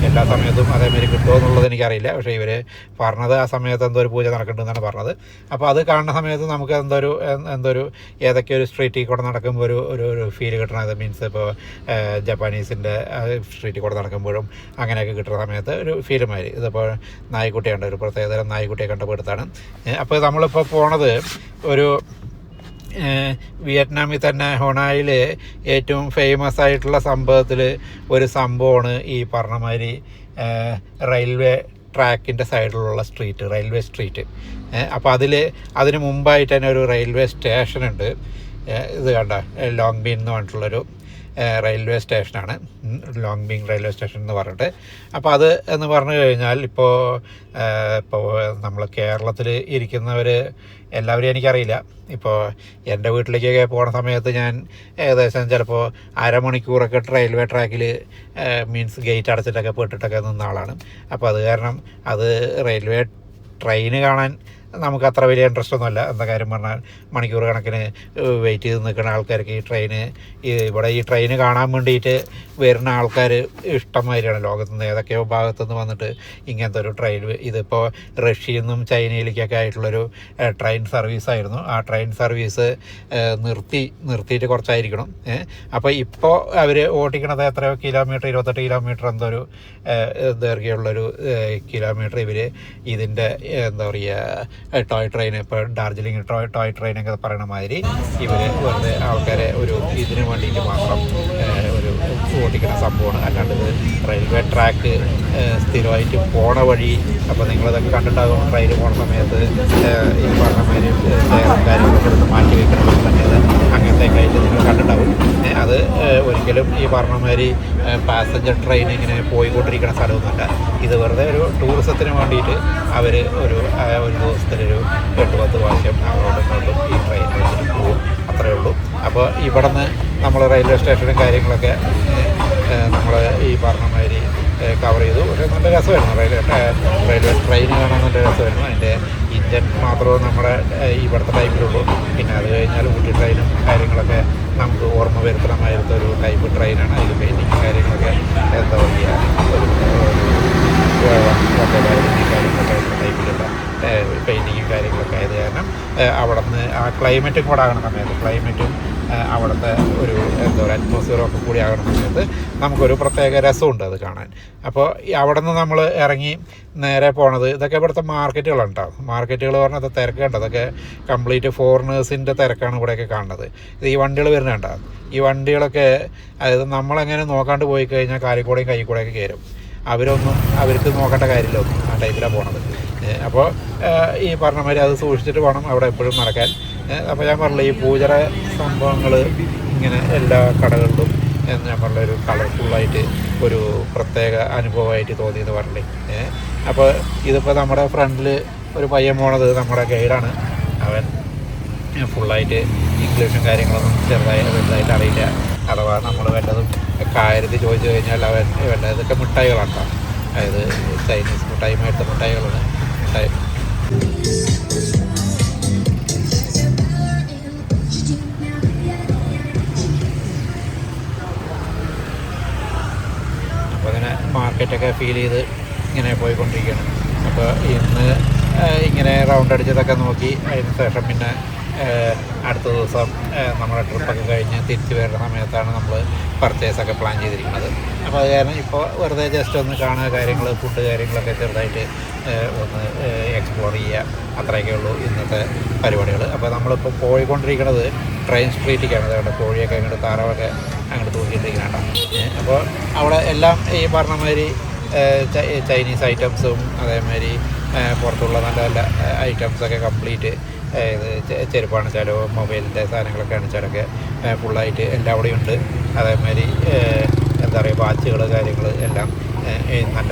എല്ലാ സമയത്തും അതേമാതിരി കിട്ടുമോ എന്നുള്ളത് എനിക്കറിയില്ല. പക്ഷേ ഇവർ പറഞ്ഞത് ആ സമയത്ത് എന്തോ ഒരു പൂജ നടക്കുന്നുണ്ടെന്നാണ് പറഞ്ഞത്. അപ്പോൾ അത് കാണുന്ന സമയത്ത് നമുക്ക് എന്തൊരു ഏതൊക്കെ ഒരു സ്ട്രീറ്റിൽ കൂടെ നടക്കുമ്പോൾ ഒരു ഫീൽ കിട്ടണത്. മീൻസ് ഇപ്പോൾ ജപ്പാനീസിൻ്റെ സ്ട്രീറ്റിൽ കൂടെ നടക്കുമ്പോഴും അങ്ങനെയൊക്കെ കിട്ടുന്ന സമയത്ത് ഒരു ഫീൽ മാതിരി. ഇതിപ്പോൾ നായ്ക്കുട്ടിയുണ്ട്, ഒരു പ്രത്യേകതരം നായ്ക്കുട്ടിയെ കണ്ടുപിടുത്താണ്. അപ്പോൾ നമ്മളിപ്പോൾ പോണത് ഒരു വിയറ്റ്നാമിൽ തന്നെ ഹൊണായിൽ ഏറ്റവും ഫേമസ് ആയിട്ടുള്ള സംഭവത്തിൽ ഒരു സംഭവമാണ് ഈ പറഞ്ഞ മാതിരി റെയിൽവേ ട്രാക്കിൻ്റെ സൈഡിലുള്ള സ്ട്രീറ്റ്, റെയിൽവേ സ്ട്രീറ്റ്. അപ്പോൾ അതിന് മുമ്പായിട്ട് തന്നെ ഒരു റെയിൽവേ സ്റ്റേഷനുണ്ട്. ഇത് കണ്ട ലോങ് ബീൻ എന്ന് പറഞ്ഞിട്ടുള്ളൊരു റെയിൽവേ സ്റ്റേഷനാണ്, ലോങ് ബീങ് റെയിൽവേ സ്റ്റേഷൻ എന്ന് പറഞ്ഞിട്ട്. അപ്പോൾ അത് എന്ന് പറഞ്ഞു കഴിഞ്ഞാൽ ഇപ്പോൾ നമ്മൾ കേരളത്തിൽ ഇരിക്കുന്നവർ എല്ലാവരും എനിക്കറിയില്ല. ഇപ്പോൾ എൻ്റെ വീട്ടിലേക്കൊക്കെ പോകുന്ന സമയത്ത് ഞാൻ ഏകദേശം ചിലപ്പോൾ അരമണിക്കൂറൊക്കെ റെയിൽവേ ട്രാക്കിൽ മീൻസ് ഗേറ്റ് അടച്ചിട്ടൊക്കെ പെട്ടിട്ടൊക്കെ നിന്ന ആളാണ്. അപ്പോൾ അത് കാരണം അത് റെയിൽവേ ട്രെയിന് കാണാൻ നമുക്ക് അത്ര വലിയ ഇൻട്രസ്റ്റ് ഒന്നുമല്ല. എന്താ കാര്യം പറഞ്ഞാൽ മണിക്കൂർ കണക്കിന് വെയിറ്റ് ചെയ്ത് നിൽക്കുന്ന ആൾക്കാർക്ക് ഈ ട്രെയിന് കാണാൻ വേണ്ടിയിട്ട് വരുന്ന ആൾക്കാർ ഇഷ്ടംമാതിരിയാണ്. ലോകത്തുനിന്ന് ഏതൊക്കെയോ ഭാഗത്തുനിന്ന് വന്നിട്ട് ഇങ്ങനത്തെ ഒരു ട്രെയിൻ, ഇതിപ്പോൾ റഷ്യയിൽ നിന്നും ചൈനയിലേക്കൊക്കെ ആയിട്ടുള്ളൊരു ട്രെയിൻ സർവീസായിരുന്നു. ആ ട്രെയിൻ സർവീസ് നിർത്തിയിട്ട് കുറച്ചായിരിക്കണം. അപ്പോൾ ഇപ്പോൾ അവർ ഓടിക്കണത് എത്രയോ കിലോമീറ്റർ, 28 കിലോമീറ്റർ എന്തൊരു ദൈർഘ്യമുള്ളൊരു കിലോമീറ്റർ ഇവർ ഇതിൻ്റെ എന്താ പറയുക ടോയ് ട്രെയിൻ, ഇപ്പോൾ ഡാർജിലിംഗ് ടോയ് ട്രെയിനൊക്കെ പറയണ മാതിരി ഇവർ വെറുതെ ആൾക്കാരെ ഒരു ഇതിന് വേണ്ടിയിട്ട് മാത്രം ഒരു ഓടിക്കുന്ന സംഭവമാണ്. അല്ലാണ്ട് ഇത് റെയിൽവേ ട്രാക്ക് സ്ഥിരമായിട്ട് പോണ വഴി. അപ്പോൾ നിങ്ങളിതൊക്കെ കണ്ടിട്ടുണ്ടാകും, ട്രെയിൻ പോണ സമയത്ത് ഈ പറഞ്ഞ മാതിരി ചെയറും കാര്യങ്ങളൊക്കെ എടുത്ത് മാറ്റി വയ്ക്കണം പറഞ്ഞത്, അങ്ങനത്തെയൊക്കെ ആയിട്ട് നിങ്ങൾ കണ്ടിട്ടുണ്ടാവും. അത് ഒരിക്കലും ഈ പറഞ്ഞ മാതിരി പാസഞ്ചർ ട്രെയിൻ ഇങ്ങനെ പോയിക്കൊണ്ടിരിക്കുന്ന സ്ഥലമൊന്നുമല്ല. ഇത് വെറുതെ ഒരു ടൂറിസത്തിന് വേണ്ടിയിട്ട് അവർ ഒരു ദിവസത്തിലൊരു 8-10 പ്രാവശ്യം അങ്ങോട്ടും ഇങ്ങോട്ടും ഈ ട്രെയിൻ വെച്ചിട്ട് പോകും, അത്രയേ ഉള്ളൂ. അപ്പോൾ ഇവിടെ നിന്ന് നമ്മൾ റെയിൽവേ സ്റ്റേഷനും കാര്യങ്ങളൊക്കെ നമ്മൾ ഈ പറഞ്ഞ മാതിരി കവർ ചെയ്തു. പക്ഷേ നല്ല രസമായിരുന്നു, റെയിൽവേ ട്രെയിൻ കാണാൻ നല്ല രസമായിരുന്നു. അതിൻ്റെ ഇഞ്ചൻ മാത്രമേ നമ്മുടെ ഇവിടുത്തെ ടൈപ്പിലുള്ളൂ. പിന്നെ അത് കഴിഞ്ഞാൽ ഊട്ടി ട്രെയിനും കാര്യങ്ങളൊക്കെ നമുക്ക് ഓർമ്മ വരുത്തണമായിരുന്ന ഒരു ടൈപ്പ് ട്രെയിനാണ്. അതിൽ പെയിൻറ്റിങ് കാര്യങ്ങളൊക്കെ എന്താ പറയുക, കാര്യങ്ങളൊക്കെ ടൈപ്പിലുള്ള പെയിൻറ്റിങ്ങും കാര്യങ്ങളൊക്കെ ആയത് കാരണം അവിടെ നിന്ന് ആ ക്ലൈമറ്റും കൂടെ ആകണ സമയത്ത്, ക്ലൈമറ്റും അവിടുത്തെ ഒരു എന്താ പറയുക അറ്റ്മോസ്ഫിയറൊക്കെ കൂടി ആകണ സമയത്ത് നമുക്കൊരു പ്രത്യേക രസമുണ്ട് അത് കാണാൻ. അപ്പോൾ അവിടെ നിന്ന് നമ്മൾ ഇറങ്ങി നേരെ പോണത്, ഇതൊക്കെ ഇവിടുത്തെ മാർക്കറ്റുകളാണ് കേട്ടോ. മാർക്കറ്റുകൾ പറഞ്ഞാൽ തിരക്ക് കണ്ടോ, അതൊക്കെ കംപ്ലീറ്റ് ഫോറിനേഴ്സിൻ്റെ തിരക്കാണ് ഇവിടെയൊക്കെ കാണുന്നത്. ഇത് ഈ വണ്ടികൾ വരുന്നുണ്ടോ, ഈ വണ്ടികളൊക്കെ അതായത് നമ്മളെങ്ങനെ നോക്കാണ്ട് പോയി കഴിഞ്ഞാൽ കാലിക്കൂടെയും കൈക്കൂടെയൊക്കെ കയറും. അവർക്ക് നോക്കേണ്ട കാര്യമില്ല ഒന്നും, ആ ടൈപ്പിലാണ് പോണത്. അപ്പോൾ ഈ പറഞ്ഞ മാതിരി അത് സൂക്ഷിച്ചിട്ട് വേണം അവിടെ എപ്പോഴും നടക്കാൻ. അപ്പോൾ ഞാൻ പറഞ്ഞില്ല, ഈ പൂജറ സംഭവങ്ങൾ ഇങ്ങനെ എല്ലാ കടകളിലും ഞാൻ പറഞ്ഞ ഒരു കളർഫുള്ളായിട്ട് ഒരു പ്രത്യേക അനുഭവമായിട്ട് തോന്നിയെന്ന് പറഞ്ഞില്ലേ. അപ്പോൾ ഇതിപ്പോൾ നമ്മുടെ ഫ്രണ്ടിൽ ഒരു പയ്യൻ പോണത് നമ്മുടെ ഗൈഡാണ്. അവൻ ഫുള്ളായിട്ട് ഇംഗ്ലീഷും കാര്യങ്ങളൊന്നും വലുതായിട്ട് അറിയില്ല. അഥവാ നമ്മൾ വല്ലതും കാര്യത്തിൽ ചോദിച്ചു കഴിഞ്ഞാൽ അവൻ ഇതൊക്കെ മിഠായികളാണ്, അതായത് ചൈനീസ് മിഠായിമായിട്ട് മിഠായികളാണ്. അപ്പോൾ അങ്ങനെ മാർക്കറ്റൊക്കെ ഫീൽ ചെയ്ത് ഇങ്ങനെ പോയിക്കൊണ്ടിരിക്കുകയാണ്. അപ്പോൾ ഇന്ന് ഇങ്ങനെ റൗണ്ട് അടിച്ചതൊക്കെ നോക്കി അതിന് ശേഷം പിന്നെ അടുത്ത ദിവസം നമ്മുടെ ട്രിപ്പൊക്കെ കഴിഞ്ഞ് തിരിച്ച് വരുന്ന സമയത്താണ് നമ്മൾ പർച്ചേസൊക്കെ പ്ലാൻ ചെയ്തിരിക്കുന്നത്. അപ്പോൾ അത് കാരണം ഇപ്പോൾ വെറുതെ ജസ്റ്റ് ഒന്ന് കാണുക, കാര്യങ്ങൾ ഫുഡ് കാര്യങ്ങളൊക്കെ ചെറുതായിട്ട് ഒന്ന് എക്സ്പ്ലോർ ചെയ്യുക, അത്രയൊക്കെ ഉള്ളൂ ഇന്നത്തെ പരിപാടികൾ. അപ്പോൾ നമ്മളിപ്പോൾ പോയിക്കൊണ്ടിരിക്കുന്നത് ട്രെയിൻ സ്ട്രീറ്റിലേക്കാണ്. അതുകൊണ്ട് കോഴിയൊക്കെ അങ്ങോട്ട് താറാവൊക്കെ അങ്ങോട്ട് തൂക്കിയിട്ടിരിക്കുന്നുണ്ടോ. അപ്പോൾ അവിടെ എല്ലാം ഈ പറഞ്ഞ മാതിരി ചൈനീസ് ഐറ്റംസും അതേമാതിരി പുറത്തുള്ള നല്ല നല്ല ഐറ്റംസൊക്കെ കംപ്ലീറ്റ്, ഇത് ചെരുപ്പാണ് വെച്ചാലോ മൊബൈലിൻ്റെ സാധനങ്ങളൊക്കെ ആണെച്ചാലൊക്കെ ഫുള്ളായിട്ട് എല്ലാം അവിടെ ഉണ്ട്. അതേമാതിരി എന്താ പറയുക വാച്ചുകൾ കാര്യങ്ങൾ എല്ലാം നല്ല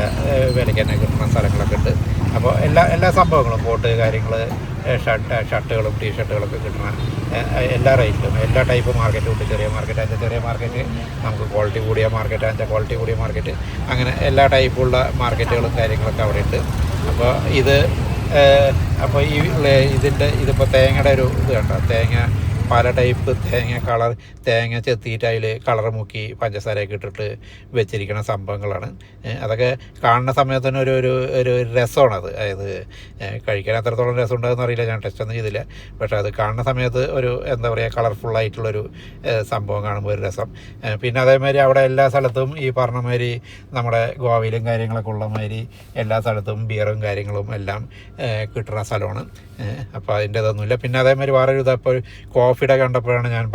വിലയ്ക്ക് തന്നെ കിട്ടുന്ന സ്ഥലങ്ങളൊക്കെ ഉണ്ട്. അപ്പോൾ എല്ലാ സംഭവങ്ങളും കോട്ട് കാര്യങ്ങൾ ഷർട്ടുകളും ടീഷർട്ടുകളൊക്കെ കിട്ടുന്ന എല്ലാ റേറ്റിലും എല്ലാ ടൈപ്പ് മാർക്കറ്റും ഉണ്ട്. ചെറിയ മാർക്കറ്റ് നമുക്ക് ക്വാളിറ്റി കൂടിയ മാർക്കറ്റ് ക്വാളിറ്റി കൂടിയ മാർക്കറ്റ്, അങ്ങനെ എല്ലാ ടൈപ്പുള്ള മാർക്കറ്റുകളും കാര്യങ്ങളൊക്കെ അവിടെ ഉണ്ട്. അപ്പോൾ ഇതിപ്പോൾ തേങ്ങയുടെ ഒരു ഇത് കണ്ടോ, തേങ്ങ പല ടൈപ്പ് തേങ്ങ ചെത്തിയിട്ട് അതിൽ കളർ മുക്കി പഞ്ചസാരയൊക്കെ ഇട്ടിട്ട് വെച്ചിരിക്കുന്ന സംഭവങ്ങളാണ്. അതൊക്കെ കാണുന്ന സമയത്ത് തന്നെ ഒരു രസമാണത്. അതായത് കഴിക്കാൻ എത്രത്തോളം രസം ഉണ്ടാകുമെന്ന് അറിയില്ല, ഞാൻ ടെസ്റ്റ് ഒന്നും ചെയ്തില്ല. പക്ഷേ അത് കാണുന്ന സമയത്ത് ഒരു എന്താ പറയുക കളർഫുള്ളായിട്ടുള്ളൊരു സംഭവം കാണുമ്പോൾ ഒരു രസം. പിന്നെ അതേമാതിരി അവിടെ എല്ലാ സ്ഥലത്തും ഈ പറഞ്ഞ മാതിരി നമ്മുടെ ഗോവയിലും കാര്യങ്ങളൊക്കെ ഉള്ള മാതിരി എല്ലാ സ്ഥലത്തും ബിയറും കാര്യങ്ങളും എല്ലാം കിട്ടുന്ന സ്ഥലമാണ്. അപ്പോൾ അതിൻ്റെ ഇതൊന്നുമില്ല. പിന്നെ അതേമാതിരി വേറൊരു ഇതപ്പോൾ കോഫിയുടെ കണ്ടപ്പോഴാണ് ഞാൻ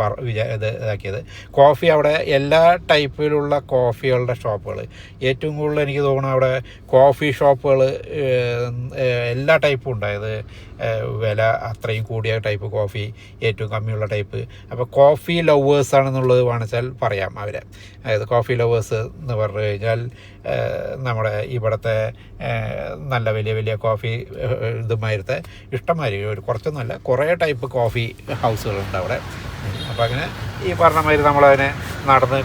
ഇതാക്കിയത്. കോഫി അവിടെ എല്ലാ ടൈപ്പിലുള്ള കോഫികളുടെ ഷോപ്പുകൾ, ഏറ്റവും കൂടുതൽ എനിക്ക് തോന്നുന്നു അവിടെ കോഫി ഷോപ്പുകൾ എല്ലാ ടൈപ്പും ഉണ്ടായത്. വില അത്രയും കൂടിയ ടൈപ്പ് കോഫി, ഏറ്റവും കമ്മിയുള്ള ടൈപ്പ്. അപ്പോൾ കോഫി ലവേഴ്സ് ആണെന്നുള്ളത് വേണിച്ചാൽ പറയാം അവരെ. അതായത് കോഫി ലവേഴ്സ് എന്ന് പറഞ്ഞു കഴിഞ്ഞാൽ നമ്മുടെ ഇവിടുത്തെ നല്ല വലിയ വലിയ കോഫി ഇതുമാരത്തെ ഇഷ്ടംമാതിരി കുറച്ചൊന്നുമല്ല കുറേ ടൈപ്പ് കോഫി ഹൗസുകളുണ്ട് അവിടെ. അപ്പോൾ അങ്ങനെ ഈ പറഞ്ഞ മാതിരി നമ്മളതിനെ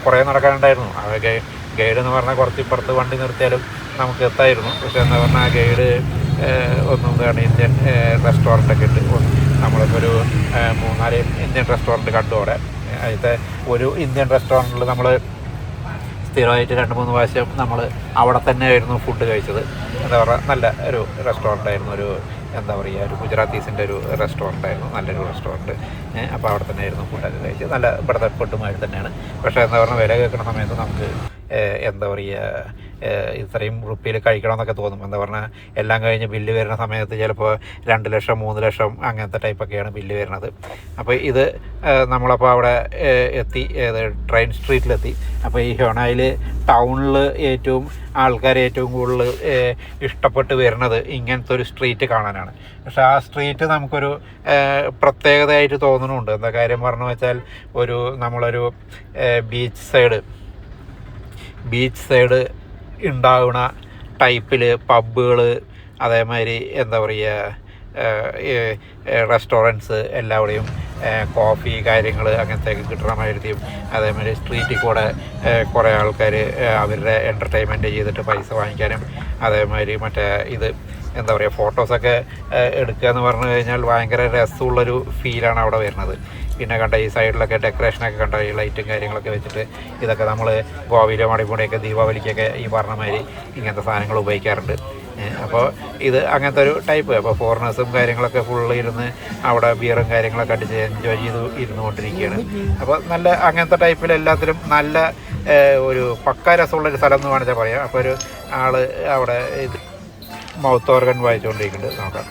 കുറേ നടക്കാനുണ്ടായിരുന്നു. അതൊക്കെ ഗൈഡ് എന്ന് പറഞ്ഞാൽ കുറച്ച് ഇപ്പുറത്ത് വണ്ടി നിർത്തിയാലും നമുക്ക് എത്തായിരുന്നു. പക്ഷേ എന്താ പറഞ്ഞാൽ ഗൈഡ് ഒന്നും എന്താണ് ഇന്ത്യൻ റെസ്റ്റോറൻറ്റൊക്കെ ഉണ്ട്. നമ്മളിപ്പോൾ ഒരു 3-4 ഇന്ത്യൻ റെസ്റ്റോറൻറ്റ് കണ്ടു അവിടെ. അതിലത്തെ ഒരു ഇന്ത്യൻ റെസ്റ്റോറൻറ്റിൽ നമ്മൾ സ്ഥിരമായിട്ട് 2-3 പ്രാവശ്യം നമ്മൾ അവിടെ തന്നെ ആയിരുന്നു ഫുഡ് കഴിച്ചത്. എന്താ പറയുക നല്ല ഒരു റെസ്റ്റോറൻ്റ് ആയിരുന്നു. ഒരു എന്താ പറയുക ഒരു ഗുജറാത്തീസിൻ്റെ ഒരു റെസ്റ്റോറൻ്റ് ആയിരുന്നു, നല്ലൊരു റെസ്റ്റോറൻറ്റ്. അപ്പോൾ അവിടെ തന്നെ ആയിരുന്നു ഫുഡൊക്കെ കഴിച്ചത്. നല്ല ഇവിടുത്തെ ഫുഡുമായിട്ട് തന്നെയാണ്. പക്ഷേ എന്താ പറഞ്ഞാൽ വില കേൾക്കുന്ന സമയത്ത് നമുക്ക് എന്താ പറയുക ഇത്രയും റുപ്പിയിൽ കഴിക്കണമെന്നൊക്കെ തോന്നും. എന്താ പറഞ്ഞാൽ എല്ലാം കഴിഞ്ഞ് ബില്ല് വരുന്ന സമയത്ത് ചിലപ്പോൾ 2 ലക്ഷം 3 ലക്ഷം അങ്ങനത്തെ ടൈപ്പൊക്കെയാണ് ബില്ല് വരുന്നത്. അപ്പോൾ ഇത് നമ്മളപ്പോൾ അവിടെ എത്തി, ട്രെയിൻ സ്ട്രീറ്റിലെത്തി. അപ്പോൾ ഈ ഹ്യോനായിൽ ടൗണിൽ ആൾക്കാർ ഏറ്റവും കൂടുതൽ ഇഷ്ടപ്പെട്ട് വരുന്നത് ഇങ്ങനത്തെ ഒരു സ്ട്രീറ്റ് കാണാനാണ്. പക്ഷേ ആ സ്ട്രീറ്റ് നമുക്കൊരു പ്രത്യേകതയായിട്ട് തോന്നുന്നുണ്ട്. എന്താ കാര്യം പറഞ്ഞു വെച്ചാൽ നമ്മളൊരു ബീച്ച് സൈഡ് ഉണ്ടാവുന്ന ടൈപ്പിൽ പബ്ബുകൾ, അതേമാതിരി എന്താ പറയുക റെസ്റ്റോറൻറ്റ്സ് എല്ലാവിടെയും കോഫി കാര്യങ്ങൾ അങ്ങനത്തെയൊക്കെ കിട്ടുന്ന മാതിരിയും, അതേമാതിരി സ്ട്രീറ്റിൽ കൂടെ കുറേ ആൾക്കാർ അവരുടെ എൻ്റർടൈൻമെൻറ്റ് ചെയ്തിട്ട് പൈസ വാങ്ങിക്കാനും, അതേമാതിരി മറ്റേ എന്താ പറയുക ഫോട്ടോസൊക്കെ എടുക്കുക എന്ന് പറഞ്ഞു കഴിഞ്ഞാൽ ഭയങ്കര രസമുള്ളൊരു ഫീലാണ് അവിടെ വരുന്നത്. പിന്നെ കണ്ട ഈ സൈഡിലൊക്കെ ഡെക്കറേഷനൊക്കെ കണ്ട ഈ ലൈറ്റും കാര്യങ്ങളൊക്കെ വെച്ചിട്ട് ഇതൊക്കെ നമ്മൾ ഗോവയിലോ മണിപ്പൂണിയൊക്കെ ദീപാവലിക്കൊക്കെ ഈ പറഞ്ഞ മാതിരി ഇങ്ങനത്തെ സാധനങ്ങൾ ഉപയോഗിക്കാറുണ്ട്. അപ്പോൾ ഇത് അങ്ങനത്തെ ഒരു ടൈപ്പ്. അപ്പോൾ ഫോറിനേഴ്സും കാര്യങ്ങളൊക്കെ ഫുള്ള് ഇരുന്ന് അവിടെ ബിയറും കാര്യങ്ങളൊക്കെ അടിച്ച് എൻജോയ് ചെയ്ത് ഇരുന്നുകൊണ്ടിരിക്കുകയാണ്. അപ്പോൾ നല്ല അങ്ങനത്തെ ടൈപ്പിൽ എല്ലാത്തിലും നല്ല ഒരു പക്ക രസമുള്ളൊരു സ്ഥലം എന്ന് വേണമെങ്കിൽ പറയാം. അപ്പോൾ ഒരു ആൾ അവിടെ മൗത്ത് ഓർഗൻ വായിച്ചുകൊണ്ടിരിക്കുന്നുണ്ട്, നോക്കാം.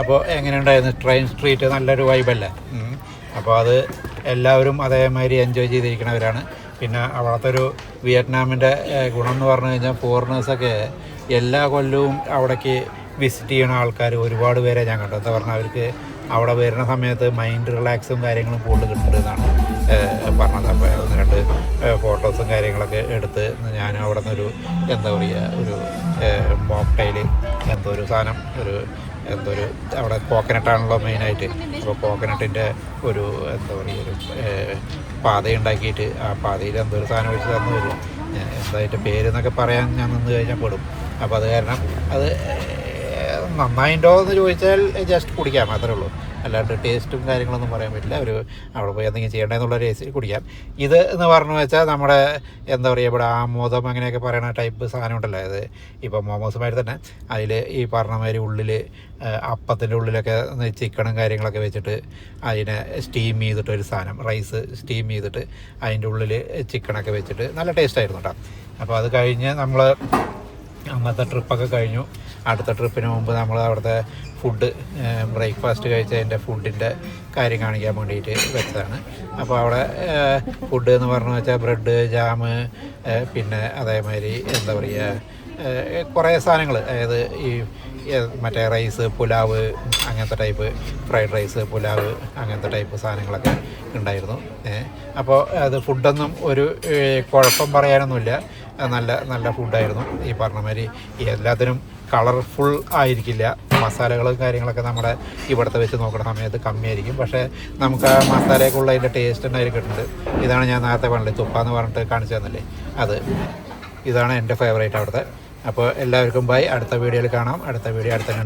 അപ്പോൾ എങ്ങനെയുണ്ടായിരുന്നു ട്രെയിൻ സ്ട്രീറ്റ്? നല്ലൊരു വൈബല്ലേ? അപ്പോൾ അത് എല്ലാവരും അതേമാതിരി എൻജോയ് ചെയ്തിരിക്കുന്നവരാണ്. പിന്നെ അവിടുത്തെ ഒരു വിയറ്റ്നാമിൻ്റെ ഗുണം എന്ന് പറഞ്ഞു കഴിഞ്ഞാൽ ഫോറിനേഴ്സൊക്കെ എല്ലാ കൊല്ലവും അവിടേക്ക് വിസിറ്റ് ചെയ്യുന്ന ആൾക്കാർ ഒരുപാട് പേരെ ഞാൻ കണ്ടു. എന്താ പറഞ്ഞാൽ അവർക്ക് അവിടെ വരുന്ന സമയത്ത് മൈൻഡ് റിലാക്സും കാര്യങ്ങളും കൂടുതൽ കിട്ടുന്നതെന്നാണ് പറഞ്ഞത്. അപ്പോൾ 1-2 ഫോട്ടോസും കാര്യങ്ങളൊക്കെ എടുത്ത് ഞാൻ അവിടെ നിന്നൊരു എന്താ പറയുക ഒരു മോക്ടെയിൽ എന്തോ ഒരു സാധനം അവിടെ കോക്കനട്ടാണല്ലോ മെയിനായിട്ട്. അപ്പോൾ കോക്കനട്ടിൻ്റെ ഒരു എന്താ പറയുക ഒരു പാതയുണ്ടാക്കിയിട്ട് ആ പാതയിൽ എന്തോ ഒരു സാധനം ഒഴിച്ച് തന്നു വരും. എന്തായിട്ട് പേരെന്നൊക്കെ പറയാൻ ഞാൻ നിന്ന് കഴിഞ്ഞാൽ പെടും. അപ്പോൾ അത് കാരണം അത് നന്നായിട്ടോ എന്ന് ചോദിച്ചാൽ ജസ്റ്റ് കുടിക്കാം മാത്രമേ ഉള്ളൂ. അല്ലാണ്ട് ടേസ്റ്റും കാര്യങ്ങളൊന്നും പറയാൻ പറ്റില്ല. അവിടെ പോയി എന്തെങ്കിലും ചെയ്യേണ്ടതെന്നുള്ള രേസിൽ കുടിക്കാം. ഇത് എന്ന് പറഞ്ഞു വെച്ചാൽ നമ്മുടെ എന്താ പറയുക, ഇവിടെ ആമോദം അങ്ങനെയൊക്കെ പറയുന്ന ടൈപ്പ് സാധനം ഉണ്ടല്ലോ. അത് ഇപ്പോൾ മോമോസുമാതിരി തന്നെ അതിൽ ഈ പറഞ്ഞ മാതിരി ഉള്ളിൽ അപ്പത്തിൻ്റെ ഉള്ളിലൊക്കെ ചിക്കനും കാര്യങ്ങളൊക്കെ വെച്ചിട്ട് അതിനെ സ്റ്റീം ചെയ്തിട്ട് ഒരു സാധനം, റൈസ് സ്റ്റീം ചെയ്തിട്ട് അതിൻ്റെ ഉള്ളിൽ ചിക്കനൊക്കെ വെച്ചിട്ട് നല്ല ടേസ്റ്റായിരുന്നു കേട്ടോ. അപ്പോൾ അത് കഴിഞ്ഞ് നമ്മൾ അന്നത്തെ ട്രിപ്പൊക്കെ കഴിഞ്ഞു. അടുത്ത ട്രിപ്പിന് മുമ്പ് നമ്മൾ അവിടുത്തെ ഫുഡ് ബ്രേക്ക്ഫാസ്റ്റ് കഴിച്ചതിൻ്റെ ഫുഡിൻ്റെ കാര്യം കാണിക്കാൻ വേണ്ടിയിട്ട് വെച്ചതാണ്. അപ്പോൾ അവിടെ ഫുഡ് എന്ന് പറഞ്ഞു വെച്ചാൽ ബ്രെഡ്, ജാമ്, പിന്നെ അതേമാതിരി എന്താ പറയുക കുറേ സാധനങ്ങൾ, അതായത് ഈ മറ്റേ റൈസ്, പുലാവ് അങ്ങനത്തെ ടൈപ്പ്, ഫ്രൈഡ് റൈസ്, പുലാവ് അങ്ങനത്തെ ടൈപ്പ് സാധനങ്ങളൊക്കെ ഉണ്ടായിരുന്നു. അപ്പോൾ അത് ഫുഡൊന്നും ഒരു കുഴപ്പം പറയാനൊന്നുമില്ല, നല്ല നല്ല ഫുഡായിരുന്നു. ഈ പറഞ്ഞ മാതിരി എല്ലാത്തിനും കളർഫുൾ ആയിരിക്കില്ല, മസാലകളും കാര്യങ്ങളൊക്കെ നമ്മുടെ ഇവിടുത്തെ വെച്ച് നോക്കുന്ന സമയത്ത് കമ്മിയായിരിക്കും. പക്ഷേ നമുക്ക് ആ മസാലയൊക്കെയുള്ള അതിൻ്റെ ടേസ്റ്റ് ഉണ്ടായി കിട്ടുന്നുണ്ട്. ഇതാണ് ഞാൻ നേരത്തെ പറഞ്ഞില്ലേ തുപ്പാന്ന് പറഞ്ഞിട്ട് കാണിച്ചു തന്നില്ലേ, ഇതാണ് എൻ്റെ ഫേവറേറ്റ് അവിടുത്തെ. അപ്പോൾ എല്ലാവർക്കും ബൈ. അടുത്ത വീഡിയോയിൽ കാണാം. അടുത്ത വീഡിയോ അടുത്ത